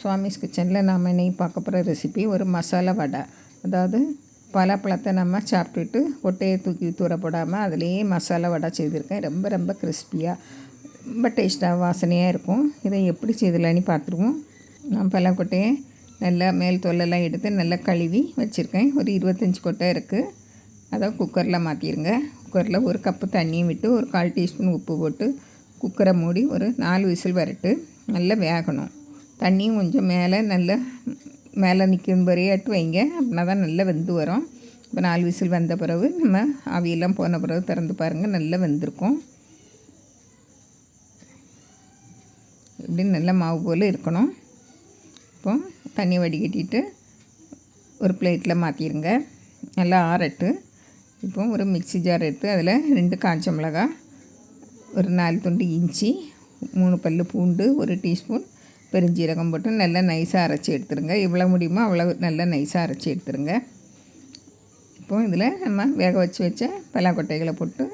சுவாமிஸ் கிச்சனில் நாம் இன்னைக்கு பார்க்க போகிற ரெசிபி ஒரு மசாலா வடை. அதாவது பலாப்பழத்தை நம்ம சாப்பிட்டுட்டு கொட்டையை தூக்கி தூர போடாமல் அதிலேயே மசாலா வடை செய்திருக்கேன். ரொம்ப ரொம்ப கிறிஸ்பியாக ரொம்ப டேஸ்ட்டாக வாசனையாக இருக்கும். இதை எப்படி செய்தலான்னு பார்த்துருவோம். நான் பலாக்கொட்டையை நல்லா மேல் தோலெல்லாம் எடுத்து நல்லா கழுவி வச்சுருக்கேன். ஒரு 25 கொட்டை இருக்குது. அதை குக்கரில் மாற்றிடுங்க. குக்கரில் ஒரு கப்பு தண்ணியும் விட்டு ஒரு 1/4 டீஸ்பூன் உப்பு போட்டு குக்கரை மூடி ஒரு 4 விசில் வரட்டு நல்லா வேகணும். தண்ணியும் கொஞ்சம் மேலே நிற்கும் வரையாட்டு வைங்க. அப்படின்னா தான் நல்லா வெந்து வரும். இப்போ 4 விசில் வந்த பிறகு நம்ம ஆவியெல்லாம் போன பிறகு திறந்து பாருங்கள், நல்லா வெந்திருக்கும். இப்படி நல்லா மாவு போல் இருக்கணும். இப்போ தண்ணி வடிகட்டிட்டு ஒரு பிளேட்டில் மாற்றிடுங்க. நல்லா ஆறட்டு. இப்போ ஒரு மிக்ஸி ஜார் எடுத்து அதில் 2 காஞ்ச மிளகாய், ஒரு 4 துண்டு இஞ்சி, 3 பல் பூண்டு, 1 டீஸ்பூன் பெருஞ்சீரகம் போட்டு நல்லா நைஸாக அரைச்சி எடுத்துருங்க. எவ்வளோ முடியுமோ அவ்வளோ நல்லா நைஸாக அரைச்சி எடுத்துருங்க. இப்போது இதில் நம்ம வேக வச்ச பலாக்கொட்டைகளை போட்டு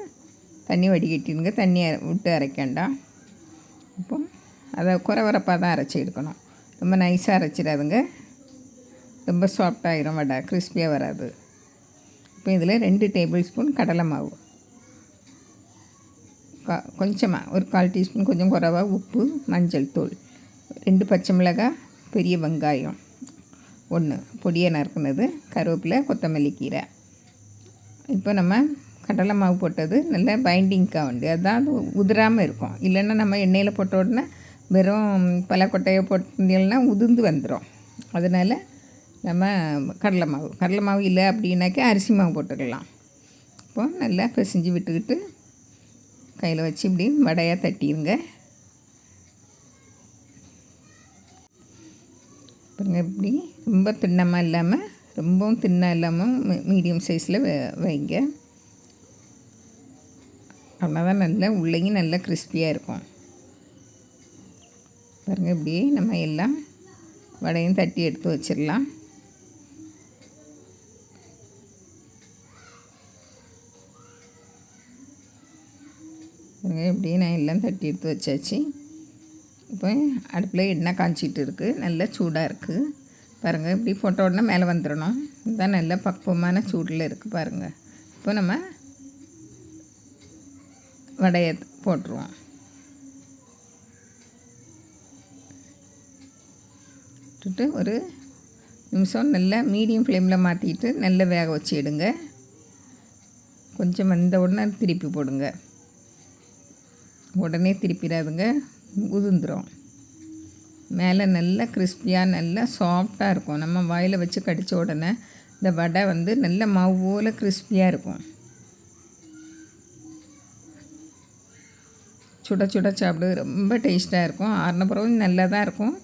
தண்ணி வடிகட்டிடுங்க. தண்ணி விட்டு அரைக்க வேண்டாம். இப்போ அதை குறவரப்பாக தான் அரைச்சி எடுக்கணும். ரொம்ப நைஸாக அரைச்சிடாதுங்க. ரொம்ப சாஃப்டாகிடும் வடை, கிறிஸ்பியாக வராது. இப்போ இதில் 2 டேபிள் ஸ்பூன் கடலை மாவு, கொஞ்சமாக ஒரு 1/4 டீஸ்பூன் கொஞ்சம் குறைவா உப்பு, மஞ்சள் தூள், 2 பச்சை மிளகாய், பெரிய வெங்காயம் 1 பொடியாக நறுக்குனது, கருவேப்பிலை, கொத்தமல்லி கீரை. இப்போ நம்ம கடலை மாவு போட்டது நல்லா பைண்டிங்காக உண்டு. அதுதான் அது உதிராமல் இருக்கும். இல்லைன்னா நம்ம எண்ணெயில் போட்ட உடனே வெறும் பலாக்கொட்டையை போட்டிருந்தீங்கன்னா உதிர்ந்து வந்துடும். அதனால் நம்ம கடலை மாவு இல்லை அப்படின்னாக்கா அரிசி மாவு போட்டுக்கலாம். இப்போது நல்லா பிசைஞ்சு விட்டுக்கிட்டு கையில் வச்சு இப்படி வடையாக தட்டிடுங்க. பாருங்க, இப்படி ரொம்ப தின்னமாக இல்லாமல் ரொம்பவும் தின்னாக இல்லாமல் மீடியம் சைஸில் வைங்க. அப்படின்னா தான் நல்லா உள்ளேயும் நல்லா கிறிஸ்பியாக இருக்கும். பாருங்கள், இப்படி நம்ம எல்லாம் வடையும் தட்டி எடுத்து வச்சிடலாம். இப்படி நான் எல்லாம் தட்டி எடுத்து வச்சாச்சு. இப்போ அடுப்பில் எண்ணெய் காய்ச்சிட்டு இருக்குது, நல்லா சூடாக இருக்குது. பாருங்கள், இப்படி போட்ட உடனே மேலே வந்துடணும். இதுதான் நல்ல பக்குவமான சூடில் இருக்குது. பாருங்கள், இப்போ நம்ம வடையை போட்டுருவோம். விட்டுட்டு ஒரு நிமிஷம் நல்லா மீடியம் ஃப்ளேமில் மாற்றிட்டு நல்லா வேக வச்சு எடுங்க. கொஞ்சம் வந்த உடனே திருப்பி போடுங்க. உடனே திருப்பிடாதுங்க, உதிர்ந்துடும். மேலே நல்லா கிறிஸ்பியாக நல்லா சாஃப்டாக இருக்கும். நம்ம வாயில் வச்சு கடித்த உடனே இந்த வடை நல்ல மாவு போல் கிறிஸ்பியாக இருக்கும். சுட சுட சாப்பிடு ரொம்ப டேஸ்ட்டாக இருக்கும். ஆறின பிறகு நல்லா தான் இருக்கும்,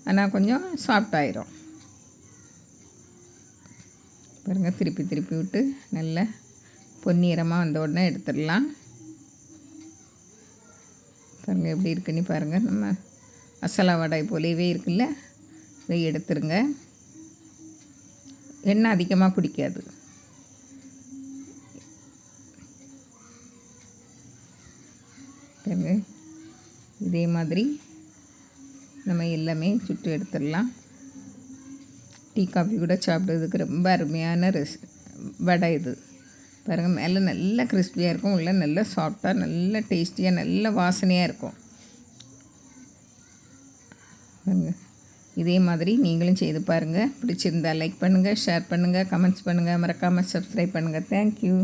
ஆனால் கொஞ்சம் சாஃப்டாயிரும். பாருங்கள், திருப்பி விட்டு நல்லா பொன்னிறமாக வந்த உடனே எடுத்துடலாம். பாருங்கள் எப்படி இருக்குன்னு பாருங்கள். நம்ம மசாலா வடை போலவே இருக்குல்ல, இதை எடுத்துருங்க. எண்ணெய் அதிகமாக பிடிக்காது. பாருங்கள், இதே மாதிரி நம்ம எல்லாமே சுட்டு எடுத்துடலாம். டீ காஃபி கூட சாப்பிட்றதுக்கு ரொம்ப அருமையான வடை இது. பாருங்கள், மேலே நல்லா கிறிஸ்பியாக இருக்கும், உள்ள நல்லா சாஃப்டாக நல்லா டேஸ்டியாக நல்ல வாசனையாக இருக்கும். பாருங்கள், இதே மாதிரி நீங்களும் செய்து பாருங்கள். பிடிச்சிருந்தால் லைக் பண்ணுங்கள், ஷேர் பண்ணுங்கள், கமெண்ட்ஸ் பண்ணுங்கள், மறக்காமல் சப்ஸ்கிரைப் பண்ணுங்கள். தேங்க்யூ.